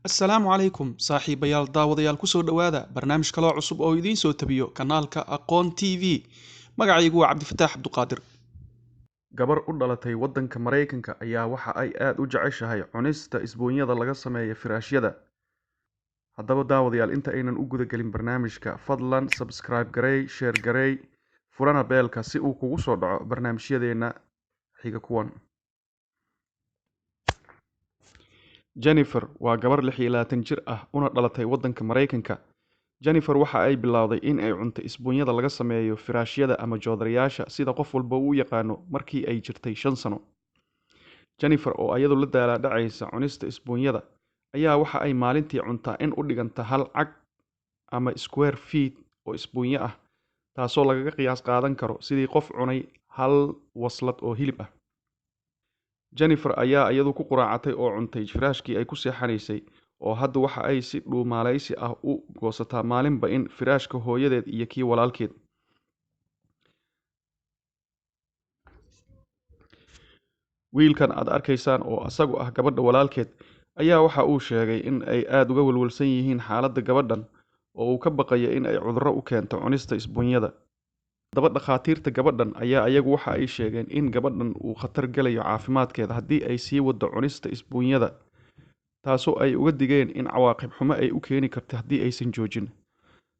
Assalaamu calaykum saaxiibayaal daawadayaal ku soo dhowaada barnaamij kaloo cusub oo idiin soo tabiyo kanaalka Aqoon TV. Magacaygu waa Cabdifataax Abduqaadir. Gabar u dhalatay waddanka Mareykanka ayaa waxa ay aad u jeceshahay cunista isbuunyada laga sameeyo firaashyada. Haddaba daawadayaal inta aynan u guda gelin barnaamijka, fadlan subscribe garey, share garey, furana beelka si uu kugu soo dhaco barnaamijyadeena xiga kuwan. Jennifer waa gabar 26 jir ah una dhalatay waddanka Mareykanka. Jennifer waxa ay bilowday in ay cunto isbuunyada laga sameeyo firaashyada ama joodariyaasha sida qof walba uu yaqaano markii ay jirtay 5 sano. Jennifer oo iyadu la daalaa dhacaysa cunista isbuunyada ayaa waxa ay maalintii cuntaa in u dhiganta hal cag ama square feet oo isbuunyo ah, taasoo lagaga qiyaas qaadan karo sidii qof cunay hal waslad oo hilib ah. Jennifer ayaa iyadu ku quraacatay oo cuntay firaashkii ay ku seexanaysay, oo hadda waxa ay si dhuumaalaysi ah u goosataa maalinba in firaashka hooyadeed iyo kii walaalkeed. Wiilkan aad arkaysaan oo asagu ah gabadha walaalkeed ayaa waxa uu sheegay in ay aad uga walwalsan yihiin xaaladda gabadhan oo uu ka baqayo in ay cudurro u keento cunista isbuunyada. Daba dhakhaatiirta gabadhan ayaa iyagu waxa ay sheegeen in gabadhan uu khatar galayo caafimaadkeeda haddii ay sii waddo cunista isbuunyada, taasoo ay uga digeen in cawaaqib xumo ay u keeni karto haddii aysan joojin.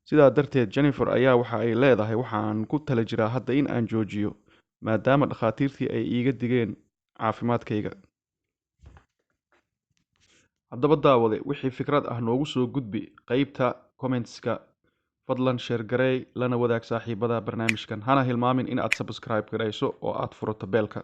Sidaa darteed, Jennifer ayaa waxa ay leedahay waxaan ku tala jiraa hadda in aan joojiyo maadaama dhakhaatiirtii ay iiga digeen caafimaadkayga. Haddaba daawade wixii fikrad ah noogu soo gudbi qaybta commentska. Fadlan share garey lana wadaag saaxiibada barnaamijkan. Hana hilmaamin in aad subscribe gareyso oo aad furato beelka.